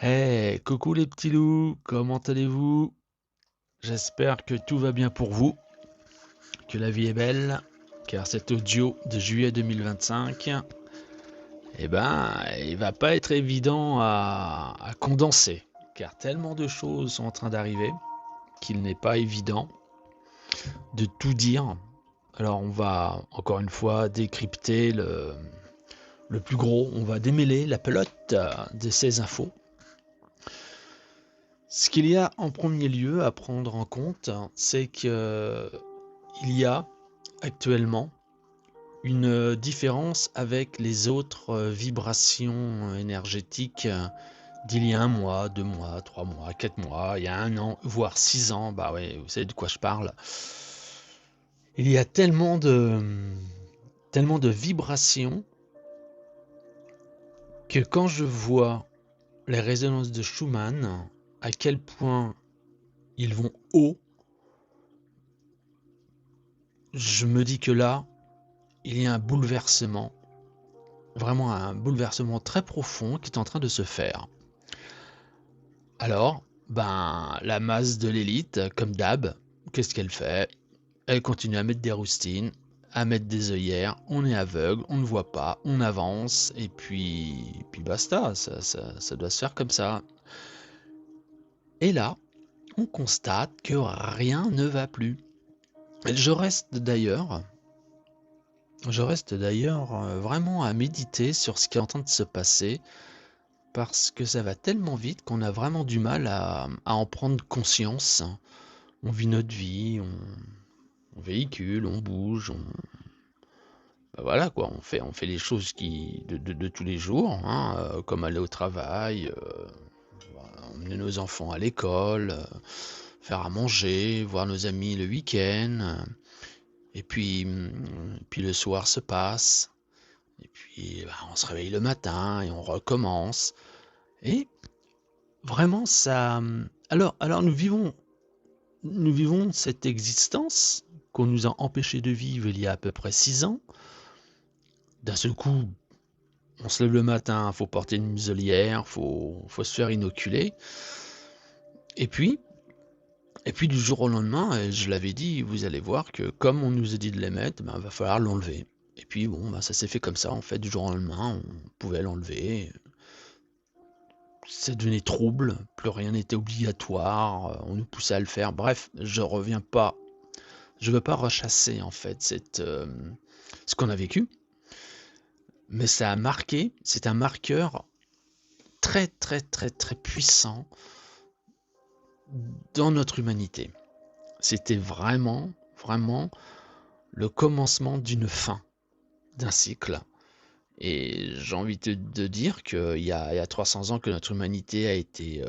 Hey, coucou les petits loups, comment allez-vous? J'espère que tout va bien pour vous, que la vie est belle, car cet audio de juillet 2025, il va pas être évident à condenser, car tellement de choses sont en train d'arriver qu'il n'est pas évident de tout dire. Alors on va encore une fois décrypter le plus gros, on va démêler la pelote de ces infos. Ce qu'il y a en premier lieu à prendre en compte, c'est que il y a actuellement une différence avec les autres vibrations énergétiques d'il y a un mois, 2 mois, 3 mois, 4 mois, il y a un an, voire 6 ans. Bah ouais, vous savez de quoi je parle. Il y a tellement de vibrations que quand je vois les résonances de Schumann, à quel point ils vont haut, je me dis que là, il y a un bouleversement, vraiment un bouleversement très profond qui est en train de se faire. Alors, la masse de l'élite, comme d'hab, qu'est-ce qu'elle fait? Elle continue à mettre des rustines, à mettre des œillères, on est aveugle, on ne voit pas, on avance, et puis basta, ça doit se faire comme ça. Et là, on constate que rien ne va plus. Je reste d'ailleurs vraiment à méditer sur ce qui est en train de se passer, parce que ça va tellement vite qu'on a vraiment du mal à en prendre conscience. On vit notre vie, on véhicule, on bouge, voilà quoi, on fait les choses de tous les jours, hein, comme aller au travail, emmener nos enfants à l'école, faire à manger, voir nos amis le week-end, et puis le soir se passe, et puis on se réveille le matin et on recommence. Et vraiment ça. Alors nous vivons cette existence qu'on nous a empêché de vivre il y a à peu près 6 ans. D'un seul coup, on se lève le matin, faut porter une muselière, faut se faire inoculer. Et puis, du jour au lendemain, je l'avais dit, vous allez voir que comme on nous a dit de les mettre, va falloir l'enlever. Et puis bon, ça s'est fait comme ça, en fait, du jour au lendemain, on pouvait l'enlever. Ça devenait trouble, plus rien n'était obligatoire, on nous poussait à le faire. Bref, je veux pas rechasser en fait ce qu'on a vécu, mais ça a marqué, c'est un marqueur très très très très puissant dans notre humanité. C'était vraiment, vraiment le commencement d'une fin, d'un cycle. Et j'ai envie de dire qu'il y a 300 ans que notre humanité a été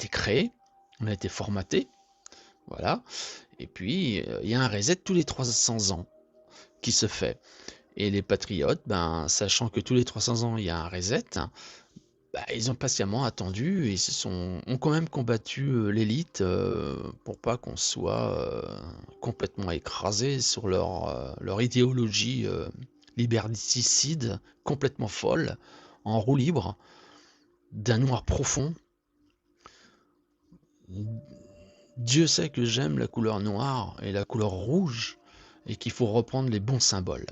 créée, on a été formaté, voilà. Et puis, il y a un reset tous les 300 ans qui se fait. Et les patriotes, sachant que tous les 300 ans, il y a un reset, ils ont patiemment attendu et ont quand même combattu l'élite pour pas qu'on soit complètement écrasé sur leur idéologie liberticide, complètement folle, en roue libre, d'un noir profond. Dieu sait que j'aime la couleur noire et la couleur rouge et qu'il faut reprendre les bons symboles.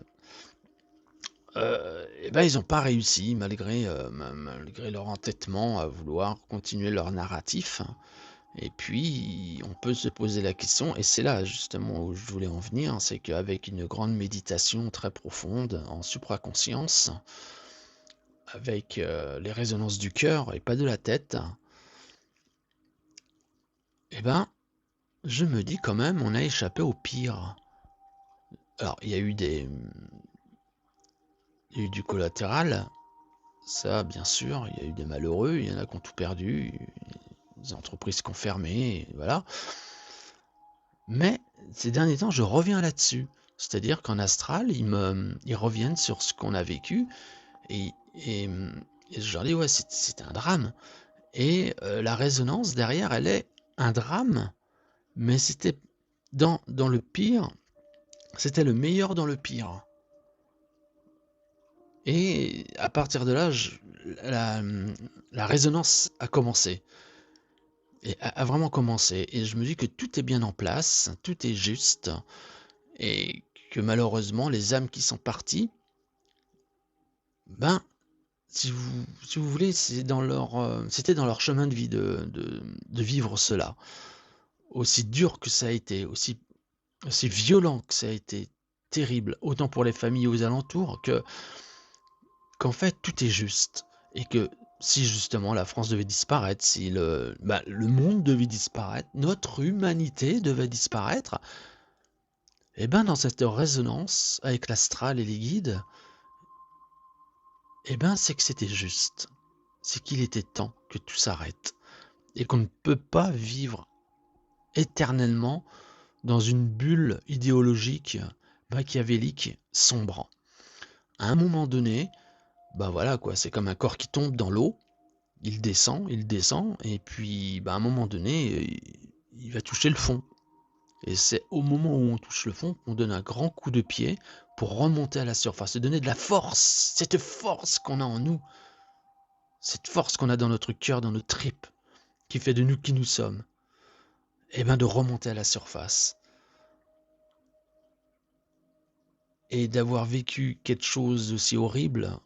Ils n'ont pas réussi malgré leur entêtement à vouloir continuer leur narratif. Et puis, on peut se poser la question, et c'est là justement où je voulais en venir, c'est qu'avec une grande méditation très profonde en supraconscience, avec les résonances du cœur et pas de la tête, eh ben, je me dis quand même, on a échappé au pire. Alors, il y a eu du collatéral, ça, bien sûr, il y a eu des malheureux, il y en a qui ont tout perdu, des entreprises qui ont fermé, voilà. Mais ces derniers temps, je reviens là-dessus. C'est-à-dire qu'en astral, ils reviennent sur ce qu'on a vécu et je leur dis, ouais, c'est un drame. Et la résonance derrière, elle est un drame, mais c'était dans le pire, c'était le meilleur dans le pire. Et à partir de là, la, la résonance a commencé, et a vraiment commencé. Et je me dis que tout est bien en place, tout est juste, et que malheureusement, les âmes qui sont parties, ben, si vous voulez, c'était dans leur chemin de vie de vivre cela. Aussi dur que ça a été, aussi violent que ça a été, terrible, autant pour les familles aux alentours qu'en fait tout est juste. Et que si justement la France devait disparaître, si le monde devait disparaître, notre humanité devait disparaître, et ben dans cette résonance avec l'astral et les guides, et ben c'est que c'était juste. C'est qu'il était temps que tout s'arrête. Et qu'on ne peut pas vivre éternellement dans une bulle idéologique machiavélique sombre. À un moment donné, bah voilà quoi, c'est comme un corps qui tombe dans l'eau, il descend, et puis à un moment donné, il va toucher le fond. Et c'est au moment où on touche le fond qu'on donne un grand coup de pied pour remonter à la surface, et donner de la force, cette force qu'on a en nous, cette force qu'on a dans notre cœur, dans nos tripes, qui fait de nous qui nous sommes, et bien de remonter à la surface. Et d'avoir vécu quelque chose d'aussi horrible,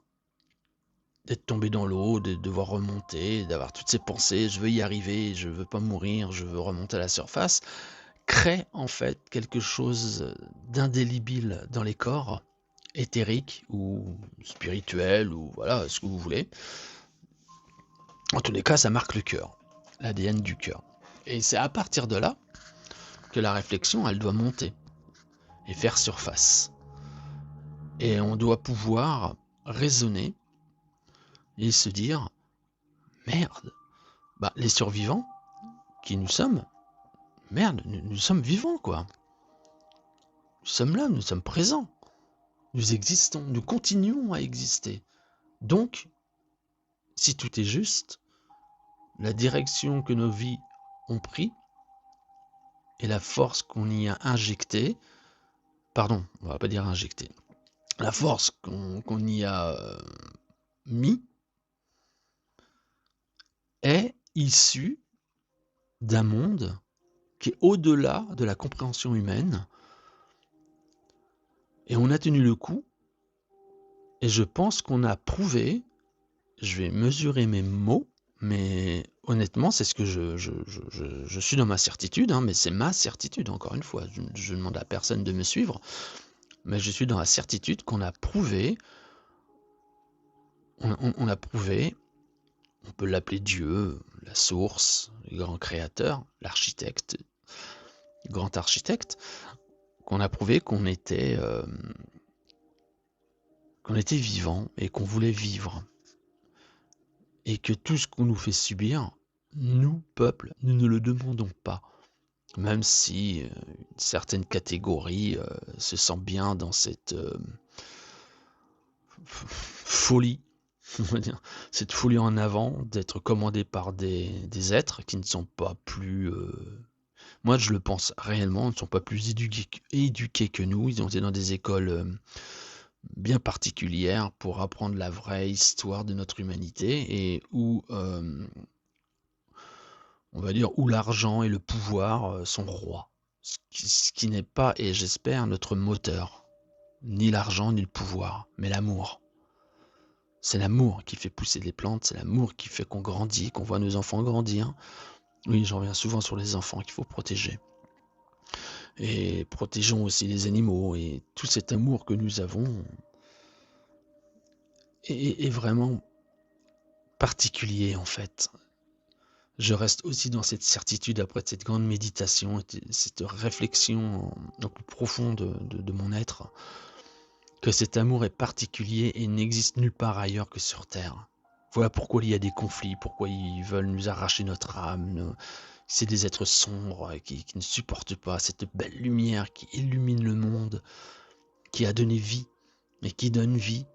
d'être tombé dans l'eau, de devoir remonter, d'avoir toutes ces pensées, je veux y arriver, je veux pas mourir, je veux remonter à la surface, crée en fait quelque chose d'indélébile dans les corps, éthérique ou spirituel, ou voilà, ce que vous voulez. En tous les cas, ça marque le cœur, l'ADN du cœur. Et c'est à partir de là que la réflexion, elle doit monter et faire surface. Et on doit pouvoir raisonner et se dire, merde, les survivants qui nous sommes, merde, nous sommes vivants, quoi. Nous sommes là, nous sommes présents. Nous existons, nous continuons à exister. Donc, si tout est juste, la direction que nos vies ont pris et la force qu'on y a injectée, pardon, on va pas dire injectée, la force qu'on y a mis est issue d'un monde qui est au-delà de la compréhension humaine. Et on a tenu le coup, et je pense qu'on a prouvé, je vais mesurer mes mots, mais honnêtement, c'est ce que je suis dans ma certitude, mais c'est ma certitude, encore une fois. Je ne demande à personne de me suivre, mais je suis dans la certitude qu'on a prouvé, on a prouvé, on peut l'appeler Dieu, la source, le grand créateur, l'architecte, le grand architecte, qu'on a prouvé qu'on était vivant et qu'on voulait vivre. Et que tout ce qu'on nous fait subir, nous, peuple, nous ne le demandons pas. Même si une certaine catégorie se sent bien dans cette folie, on va dire, cette folie en avant d'être commandé par des êtres qui ne sont pas plus... moi, je le pense réellement, ne sont pas plus éduqués que nous. Ils ont été dans des écoles bien particulières pour apprendre la vraie histoire de notre humanité, et où... on va dire, où l'argent et le pouvoir sont rois. Ce qui n'est pas, et j'espère, notre moteur. Ni l'argent, ni le pouvoir, mais l'amour. C'est l'amour qui fait pousser les plantes, c'est l'amour qui fait qu'on grandit, qu'on voit nos enfants grandir. Oui, j'en reviens souvent sur les enfants qu'il faut protéger. Et protégeons aussi les animaux, et tout cet amour que nous avons est vraiment particulier en fait. Je reste aussi dans cette certitude après cette grande méditation, cette réflexion au plus profond de mon être, que cet amour est particulier et n'existe nulle part ailleurs que sur Terre. Voilà pourquoi il y a des conflits, pourquoi ils veulent nous arracher notre âme. C'est des êtres sombres qui ne supportent pas cette belle lumière qui illumine le monde, qui a donné vie et qui donne vie.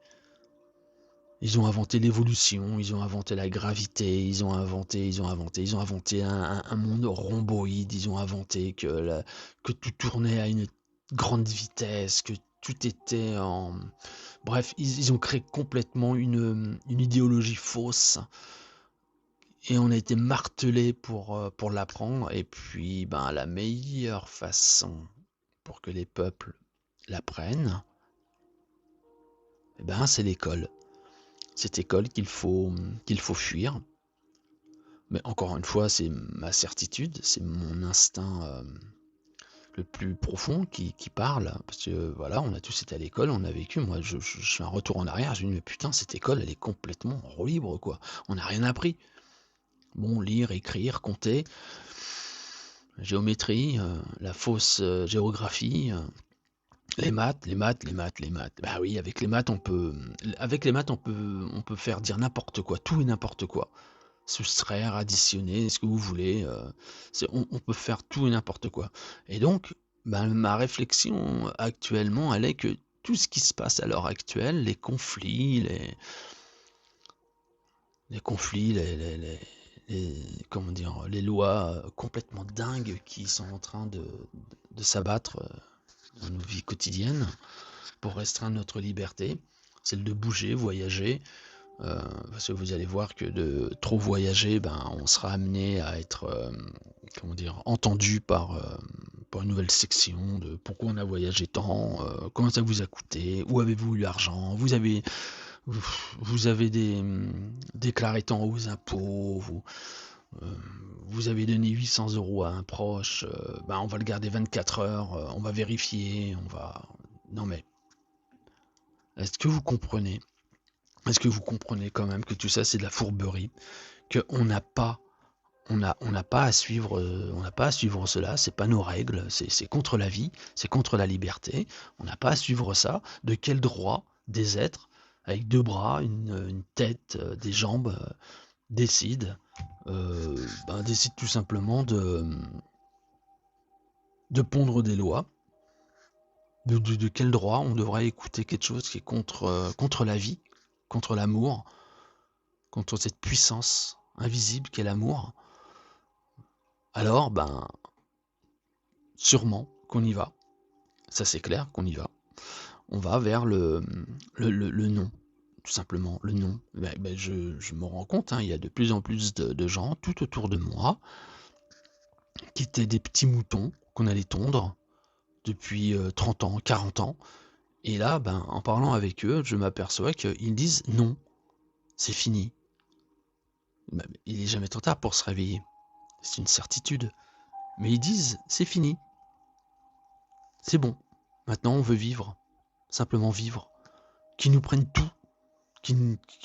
Ils ont inventé l'évolution, ils ont inventé la gravité, ils ont inventé un monde rhomboïde, ils ont inventé que tout tournait à une grande vitesse, que tout était Bref, ils ont créé complètement une idéologie fausse et on a été martelé pour l'apprendre. Et puis, ben, la meilleure façon pour que les peuples l'apprennent, eh ben, c'est l'école. Cette école qu'il faut fuir. Mais encore une fois, c'est ma certitude, c'est mon instinct le plus profond qui parle. Parce que voilà, on a tous été à l'école, on a vécu. Moi, je fais un retour en arrière, je me dis, mais putain, cette école, elle est complètement en roue libre, quoi. On n'a rien appris. Bon, lire, écrire, compter, géométrie, la fausse géographie, les maths. Bah oui, avec les maths, on peut faire dire n'importe quoi, tout et n'importe quoi. Soustraire, additionner, ce que vous voulez. On peut faire tout et n'importe quoi. Et donc, ben, ma réflexion actuellement, elle est que tout ce qui se passe à l'heure actuelle, les conflits, comment dire, les lois complètement dingues qui sont en train de s'abattre dans nos vies quotidiennes pour restreindre notre liberté, celle de bouger, voyager, parce que vous allez voir que de trop voyager, ben, on sera amené à être comment dire, entendu par une nouvelle section de pourquoi on a voyagé tant, comment ça vous a coûté, où avez-vous eu l'argent, vous avez déclaré tant aux impôts, vous avez donné 800 € à un proche, ben, on va le garder 24 heures, on va vérifier, on va... Non mais, est-ce que vous comprenez? Est-ce que vous comprenez quand même que tout ça c'est de la fourberie, qu'on n'a pas on n'a pas à suivre cela, c'est pas nos règles, c'est contre la vie, c'est contre la liberté, on n'a pas à suivre ça. De quel droit des êtres avec deux bras, une tête, des jambes décident décident tout simplement de pondre des lois? De quel droit on devrait écouter quelque chose qui est contre la vie, contre l'amour, contre cette puissance invisible qu'est l'amour? Alors, ben, sûrement qu'on y va. Ça, c'est clair qu'on y va. On va vers le non, tout simplement, le non. Je me rends compte, hein, il y a de plus en plus de gens tout autour de moi qui étaient des petits moutons qu'on allait tondre depuis 30 ans, 40 ans. Et là, ben, en parlant avec eux, je m'aperçois qu'ils disent non, c'est fini. Ben, il n'est jamais trop tard pour se réveiller. C'est une certitude. Mais ils disent c'est fini. C'est bon. Maintenant, on veut vivre. Simplement vivre. Qu'ils nous prennent tout.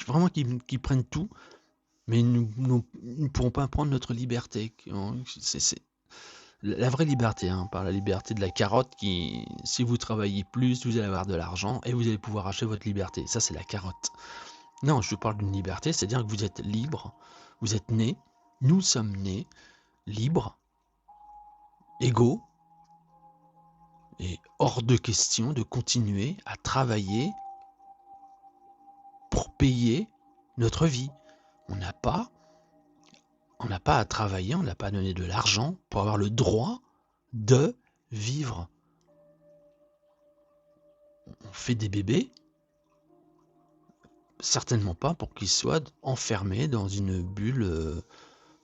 Vraiment qu'ils prennent tout. Mais nous ne pourrons pas prendre notre liberté. C'est la vraie liberté, hein, par la liberté de la carotte qui, si vous travaillez plus, vous allez avoir de l'argent et vous allez pouvoir acheter votre liberté. Ça, c'est la carotte. Non, je parle d'une liberté, c'est-à-dire que vous êtes libre, vous êtes né, nous sommes nés, libres, égaux, et hors de question de continuer à travailler pour payer notre vie. On n'a pas à travailler, on n'a pas à donner de l'argent pour avoir le droit de vivre. On fait des bébés, certainement pas pour qu'ils soient enfermés dans une bulle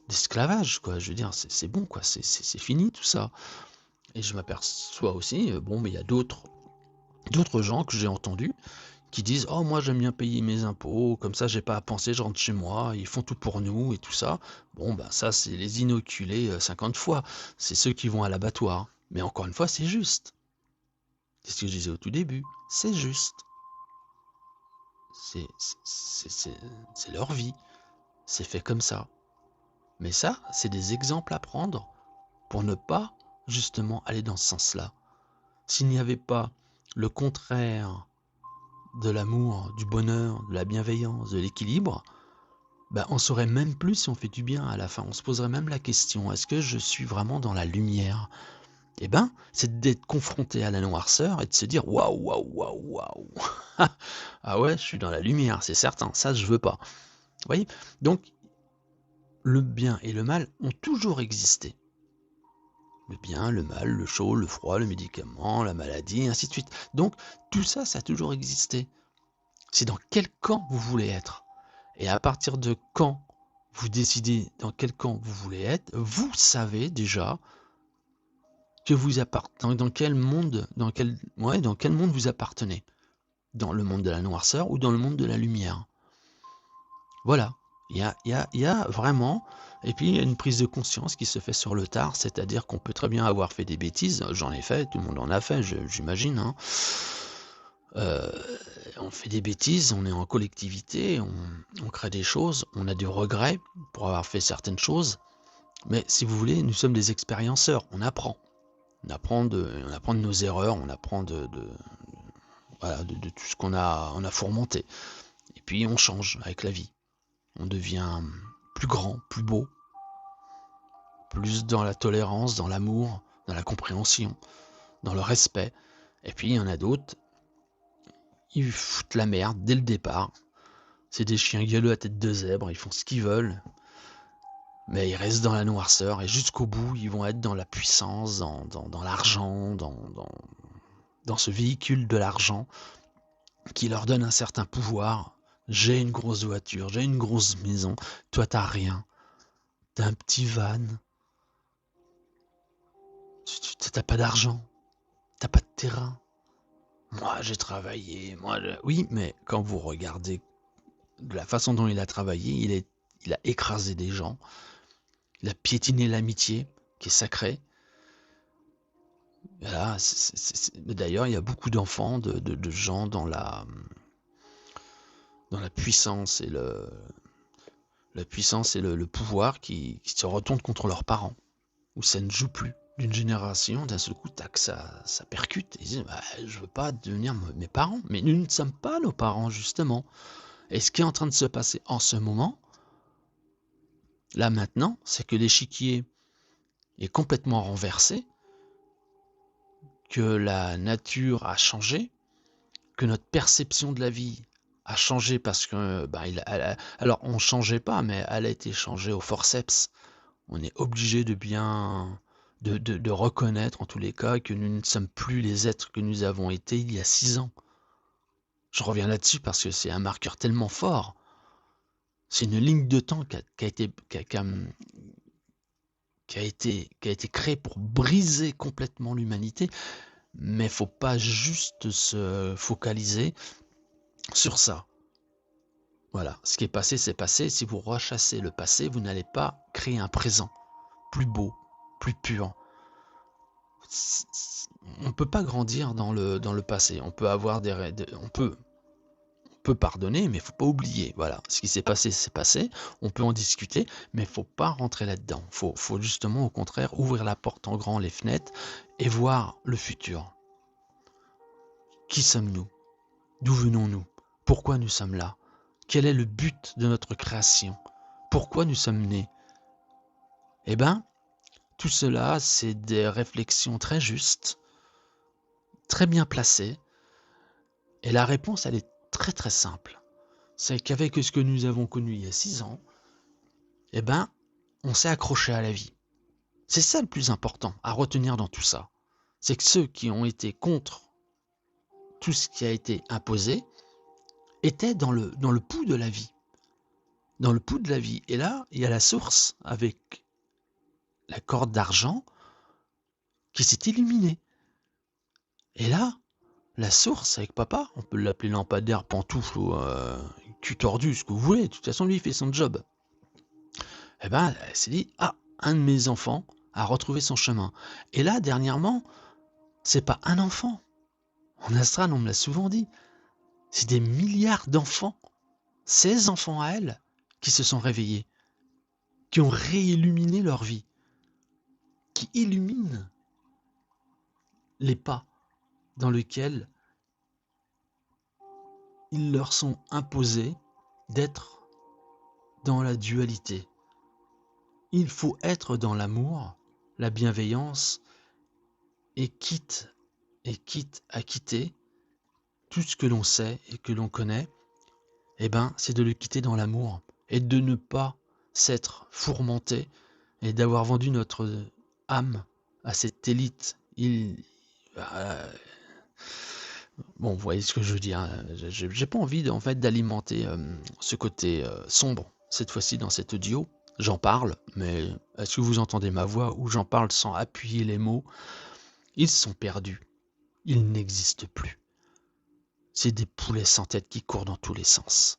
d'esclavage, quoi. Je veux dire, c'est bon, quoi. C'est fini tout ça. Et je m'aperçois aussi, bon, mais il y a d'autres gens que j'ai entendus qui disent oh moi j'aime bien payer mes impôts, comme ça j'ai pas à penser, je rentre chez moi, ils font tout pour nous et tout ça. Bon ben ça c'est les inoculés 50 fois, c'est ceux qui vont à l'abattoir. Mais encore une fois c'est juste. C'est ce que je disais au tout début, c'est juste. C'est leur vie, c'est fait comme ça. Mais ça, c'est des exemples à prendre pour ne pas justement aller dans ce sens-là. S'il n'y avait pas le contraire de l'amour, du bonheur, de la bienveillance, de l'équilibre, ben on saurait même plus si on fait du bien à la fin. On se poserait même la question, est-ce que je suis vraiment dans la lumière? Eh ben, c'est d'être confronté à la noirceur et de se dire waouh, waouh, waouh, waouh. Ah ouais, je suis dans la lumière, c'est certain, ça je veux pas. Vous voyez? Donc, le bien et le mal ont toujours existé. Le bien, le mal, le chaud, le froid, le médicament, la maladie, et ainsi de suite. Donc, tout ça, ça a toujours existé. C'est dans quel camp vous voulez être. Et à partir de quand vous décidez dans quel camp vous voulez être, vous savez déjà que vous appartenez, dans quel monde, dans quel monde vous appartenez. Dans le monde de la noirceur ou dans le monde de la lumière. Voilà. Il y a vraiment, et puis il y a une prise de conscience qui se fait sur le tard, c'est-à-dire qu'on peut très bien avoir fait des bêtises, j'en ai fait, tout le monde en a fait, j'imagine, hein. On fait des bêtises, on est en collectivité, on crée des choses, on a du regret pour avoir fait certaines choses, mais si vous voulez, nous sommes des expérienceurs, on apprend. On apprend de nos erreurs, on apprend voilà, de tout ce on a fourmenté. Et puis on change avec la vie. On devient plus grand, plus beau, plus dans la tolérance, dans l'amour, dans la compréhension, dans le respect. Et puis il y en a d'autres, ils foutent la merde dès le départ. C'est des chiens gueuleux à tête de zèbre, ils font ce qu'ils veulent, mais ils restent dans la noirceur et jusqu'au bout, ils vont être dans la puissance, dans l'argent, dans ce véhicule de l'argent qui leur donne un certain pouvoir. J'ai une grosse voiture, j'ai une grosse maison, toi t'as rien. T'as un petit van, t'as pas d'argent, t'as pas de terrain. Moi j'ai travaillé, oui, mais quand vous regardez de la façon dont il a travaillé, il a écrasé des gens, il a piétiné l'amitié, qui est sacrée. Voilà, d'ailleurs, il y a beaucoup d'enfants, de gens dans la puissance et le pouvoir qui se retournent contre leurs parents, où ça ne joue plus. D'une génération, d'un seul coup, tac, ça percute. Ils disent, bah, je veux pas devenir mes parents. Mais nous ne sommes pas nos parents, justement. Et ce qui est en train de se passer en ce moment, là maintenant, c'est que l'échiquier est complètement renversé, que la nature a changé, que notre perception de la vie a changé parce que, bah, alors on ne changeait pas, mais elle a été changée au forceps. On est obligé de bien de reconnaître en tous les cas que nous ne sommes plus les êtres que nous avons été il y a 6 ans. Je reviens là-dessus parce que c'est un marqueur tellement fort. C'est une ligne de temps qui a été créée pour briser complètement l'humanité, mais il ne faut pas juste se focaliser sur ça. Voilà, ce qui est passé, c'est passé. Si vous rechassez le passé, vous n'allez pas créer un présent plus beau, plus pur. On ne peut pas grandir dans le passé. On peut avoir on peut pardonner, mais il ne faut pas oublier. Voilà, ce qui s'est passé, c'est passé. On peut en discuter, mais il ne faut pas rentrer là-dedans. Faut justement, au contraire, ouvrir la porte en grand, les fenêtres, et voir le futur. Qui sommes-nous? D'où venons-nous? Pourquoi nous sommes là? Quel est le but de notre création? Pourquoi nous sommes nés? Eh bien, tout cela, c'est des réflexions très justes, très bien placées, et la réponse, elle est très très simple. C'est qu'avec ce que nous avons connu il y a 6 ans, eh ben, on s'est accroché à la vie. C'est ça le plus important à retenir dans tout ça. C'est que ceux qui ont été contre tout ce qui a été imposé étaient dans le pouls de la vie. Dans le pouls de la vie. Et là, il y a la source avec la corde d'argent qui s'est illuminée. Et là, la source avec papa, on peut l'appeler lampadaire, pantoufle ou cul tordu, ce que vous voulez. De toute façon, lui, il fait son job. Eh ben, elle s'est dit, ah, un de mes enfants a retrouvé son chemin. Et là, dernièrement, c'est pas un enfant. En astral, on me l'a souvent dit. C'est des milliards d'enfants. 16 enfants à elle qui se sont réveillés, qui ont réilluminé leur vie, qui illuminent les pas dans lesquels il leur sont imposés d'être dans la dualité. Il faut être dans l'amour, la bienveillance, et quitte à quitter tout ce que l'on sait et que l'on connaît, eh ben, c'est de le quitter dans l'amour et de ne pas s'être fourmenté et d'avoir vendu notre âme à cette élite. Bon, vous voyez ce que je veux dire, hein. J'ai pas envie en fait d'alimenter ce côté sombre, cette fois-ci dans cet audio. J'en parle, mais est-ce que vous entendez ma voix ou j'en parle sans appuyer les mots? Ils sont perdus, ils n'existent plus. C'est des poulets sans tête qui courent dans tous les sens.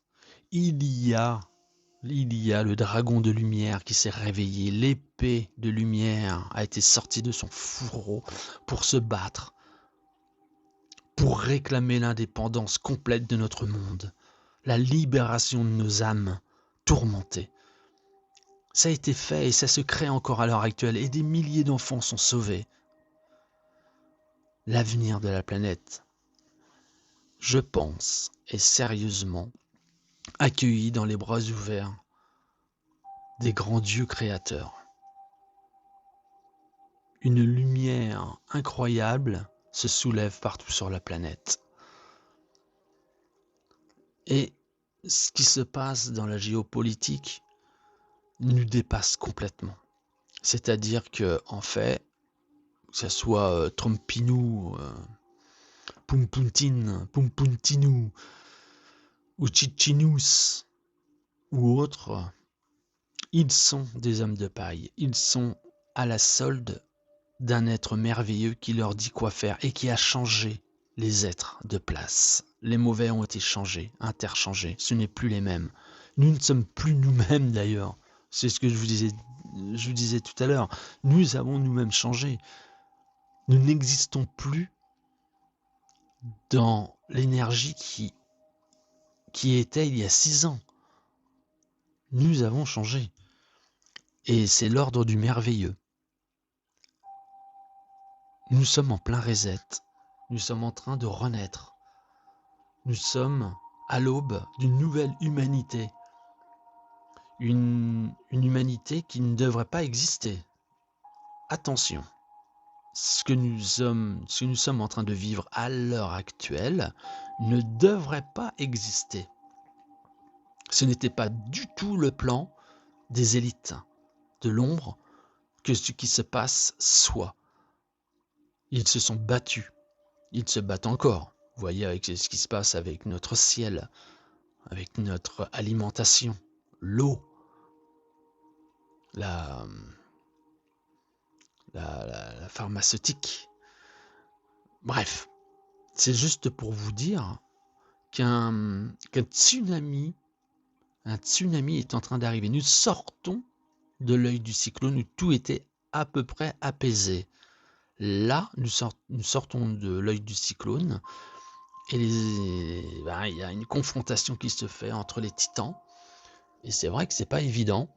Il y a, il y a le dragon de lumière qui s'est réveillé, l'épée de lumière a été sortie de son fourreau pour se battre, pour réclamer l'indépendance complète de notre monde, la libération de nos âmes tourmentées. Ça a été fait et ça se crée encore à l'heure actuelle et des milliers d'enfants sont sauvés. L'avenir de la planète, je pense, est sérieusement accueilli dans les bras ouverts des grands dieux créateurs. Une lumière incroyable se soulève partout sur la planète. Et ce qui se passe dans la géopolitique nous dépasse complètement. C'est-à-dire que, en fait, que ce soit Trumpinou, Pumpuntinou, ou Chichinous, ou autres, ils sont des hommes de paille. Ils sont à la solde d'un être merveilleux qui leur dit quoi faire et qui a changé les êtres de place. Les mauvais ont été changés, interchangés. Ce n'est plus les mêmes. Nous ne sommes plus nous-mêmes d'ailleurs. C'est ce que je vous disais tout à l'heure. Nous avons nous-mêmes changé. Nous n'existons plus dans l'énergie qui était il y a 6 ans. Nous avons changé. Et c'est l'ordre du merveilleux. Nous sommes en plein reset. Nous sommes en train de renaître. Nous sommes à l'aube d'une nouvelle humanité. Une humanité qui ne devrait pas exister. Attention, ce que nous sommes en train de vivre à l'heure actuelle ne devrait pas exister. Ce n'était pas du tout le plan des élites de l'ombre que ce qui se passe soit. Ils se sont battus. Ils se battent encore. Vous voyez avec ce qui se passe avec notre ciel, avec notre alimentation, l'eau, la pharmaceutique. Bref, c'est juste pour vous dire qu'un tsunami est en train d'arriver. Nous sortons de l'œil du cyclone où tout était à peu près apaisé. Là, nous sortons de l'œil du cyclone et il y a une confrontation qui se fait entre les titans. Et c'est vrai que c'est pas évident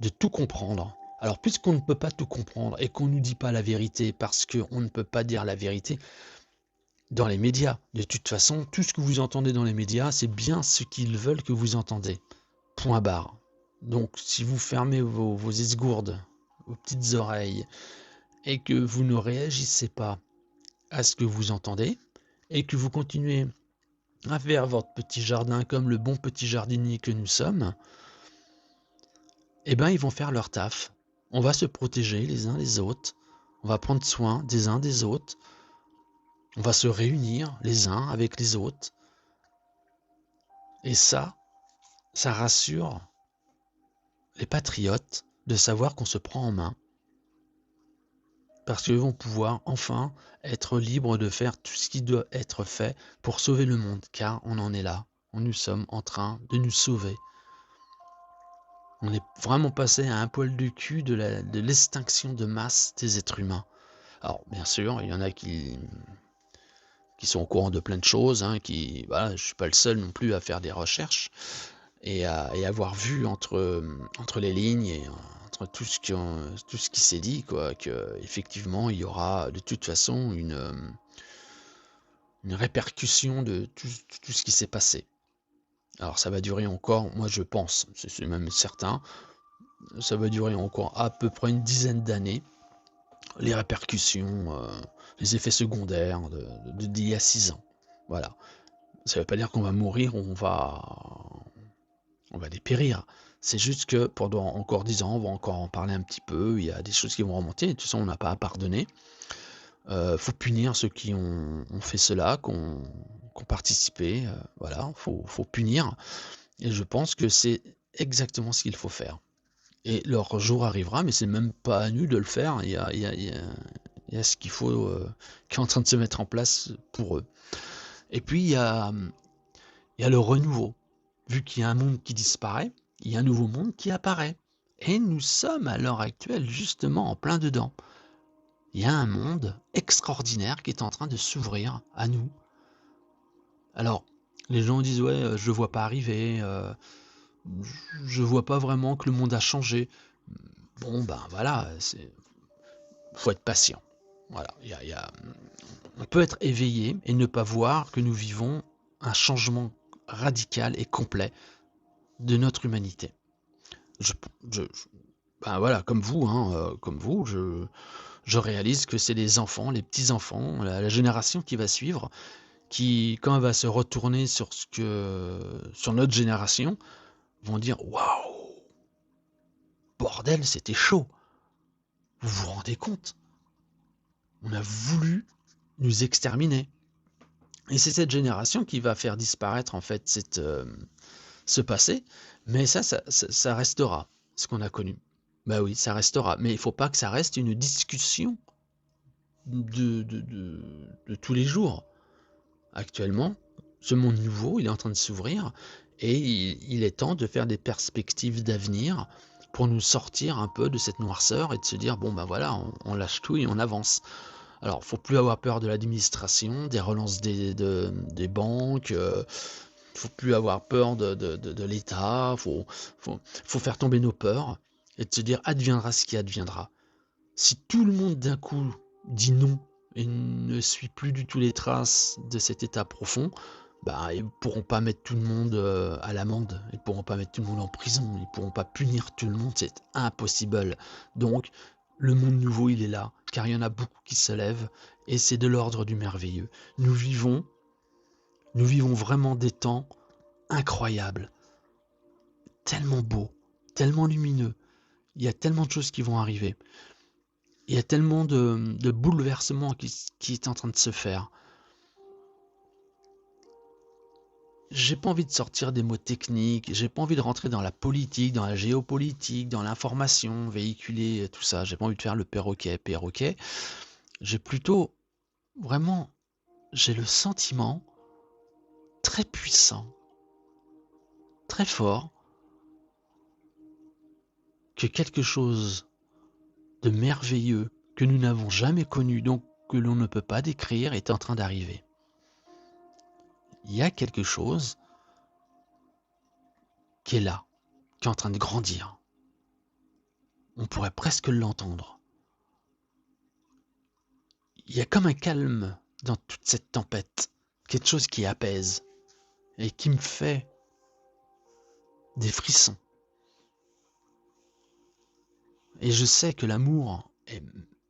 de tout comprendre. Alors, puisqu'on ne peut pas tout comprendre et qu'on ne nous dit pas la vérité parce qu'on ne peut pas dire la vérité dans les médias, de toute façon, tout ce que vous entendez dans les médias, c'est bien ce qu'ils veulent que vous entendez. Point barre. Donc, si vous fermez vos esgourdes, vos petites oreilles, et que vous ne réagissez pas à ce que vous entendez, et que vous continuez à faire votre petit jardin comme le bon petit jardinier que nous sommes, eh bien, ils vont faire leur taf. On va se protéger les uns les autres. On va prendre soin des uns des autres. On va se réunir les uns avec les autres. Et ça rassure les patriotes de savoir qu'on se prend en main. Parce qu'ils vont pouvoir enfin être libres de faire tout ce qui doit être fait pour sauver le monde. Car on en est là. Nous sommes en train de nous sauver. On est vraiment passé à un poil du cul de l'extinction de masse des êtres humains. Alors, bien sûr, il y en a qui sont au courant de plein de choses, hein, voilà, je suis pas le seul non plus à faire des recherches et à avoir vu entre les lignes et entre tout ce qui s'est dit, quoi, que effectivement il y aura de toute façon une répercussion de tout ce qui s'est passé. Alors ça va durer encore, moi je pense, c'est même certain, ça va durer encore à peu près une dizaine d'années, les répercussions, les effets secondaires d'il y a 6 ans. Voilà. Ça ne veut pas dire qu'on va mourir, on va dépérir. C'est juste que pendant encore 10 ans, on va encore en parler un petit peu, il y a des choses qui vont remonter, et tout ça on n'a pas à pardonner. Faut punir ceux qui ont fait cela, qui ont participé, voilà, faut punir et je pense que c'est exactement ce qu'il faut faire et leur jour arrivera, mais c'est même pas à nous de le faire. Il y a ce qu'il faut, qui est en train de se mettre en place pour eux et puis il y a le renouveau. Vu qu'il y a un monde qui disparaît, il y a un nouveau monde qui apparaît et nous sommes à l'heure actuelle justement en plein dedans. Il y a un monde extraordinaire qui est en train de s'ouvrir à nous. Alors, les gens disent ouais, je le vois pas arriver, je vois pas vraiment que le monde a changé. Bon ben voilà, faut être patient. Voilà, on peut être éveillé et ne pas voir que nous vivons un changement radical et complet de notre humanité. Je, je, ben voilà, comme vous, hein, comme vous, je réalise que c'est les enfants, les petits-enfants, la génération qui va suivre, qui, quand elle va se retourner sur notre génération, vont dire waouh, bordel, c'était chaud. Vous vous rendez compte? On a voulu nous exterminer. Et c'est cette génération qui va faire disparaître en fait ce passé, mais ça restera, ce qu'on a connu. Bah oui, ça restera, mais il ne faut pas que ça reste une discussion de tous les jours. Actuellement, ce monde nouveau, il est en train de s'ouvrir et il est temps de faire des perspectives d'avenir pour nous sortir un peu de cette noirceur et de se dire bon ben voilà, on lâche tout et on avance. Alors, faut plus avoir peur de l'administration, des relances des banques, faut plus avoir peur de l'État, faut faire tomber nos peurs et de se dire adviendra ce qui adviendra. Si tout le monde d'un coup dit non et ne suit plus du tout les traces de cet état profond, bah, ils ne pourront pas mettre tout le monde à l'amende, ils ne pourront pas mettre tout le monde en prison, ils ne pourront pas punir tout le monde, c'est impossible. Donc, le monde nouveau, il est là, car il y en a beaucoup qui se lèvent, et c'est de l'ordre du merveilleux. Nous vivons vraiment des temps incroyables, tellement beaux, tellement lumineux, il y a tellement de choses qui vont arriver. Il y a tellement de bouleversements qui est en train de se faire. J'ai pas envie de sortir des mots techniques, j'ai pas envie de rentrer dans la politique, dans la géopolitique, dans l'information véhiculée, tout ça. J'ai pas envie de faire le perroquet. J'ai plutôt, vraiment, j'ai le sentiment très puissant, très fort, que quelque chose de merveilleux que nous n'avons jamais connu, donc que l'on ne peut pas décrire, est en train d'arriver. Il y a quelque chose qui est là, qui est en train de grandir. On pourrait presque l'entendre. Il y a comme un calme dans toute cette tempête, quelque chose qui apaise et qui me fait des frissons. Et je sais que l'amour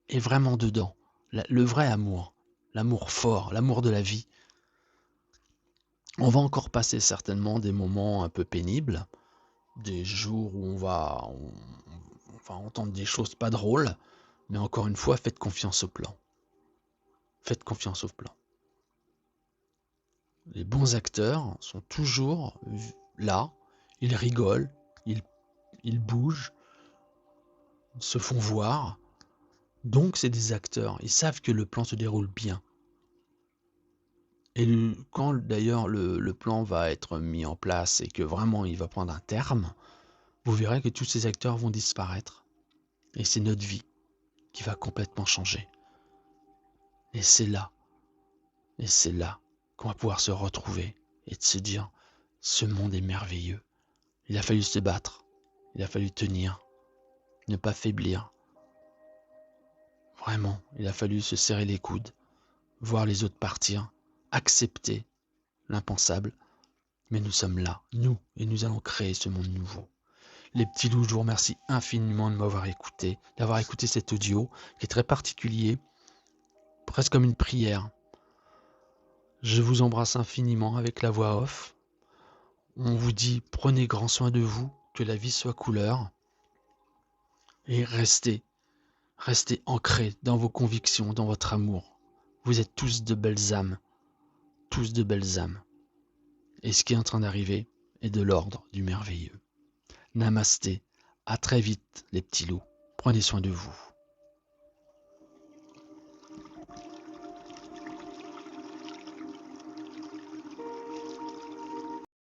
est vraiment dedans, le vrai amour, l'amour fort, l'amour de la vie. On va encore passer certainement des moments un peu pénibles, des jours où on va entendre des choses pas drôles, mais encore une fois, faites confiance au plan. Faites confiance au plan. Les bons acteurs sont toujours là, ils rigolent, ils bougent, ils se font voir. Donc c'est des acteurs, ils savent que le plan se déroule bien. Et quand d'ailleurs le plan va être mis en place et que vraiment il va prendre un terme, vous verrez que tous ces acteurs vont disparaître. Et c'est notre vie qui va complètement changer. Et c'est là qu'on va pouvoir se retrouver et de se dire, ce monde est merveilleux. Il a fallu se battre, il a fallu tenir, ne pas faiblir. Vraiment, il a fallu se serrer les coudes, voir les autres partir, accepter l'impensable. Mais nous sommes là, nous, et nous allons créer ce monde nouveau. Les petits loups, je vous remercie infiniment de m'avoir écouté, d'avoir écouté cet audio qui est très particulier, presque comme une prière. Je vous embrasse infiniment avec la voix off. On vous dit prenez grand soin de vous, que la vie soit couleur, et restez Restez ancrés dans vos convictions, dans votre amour. Vous êtes tous de belles âmes, tous de belles âmes. Et ce qui est en train d'arriver est de l'ordre du merveilleux. Namasté, à très vite les petits loups. Prenez soin de vous.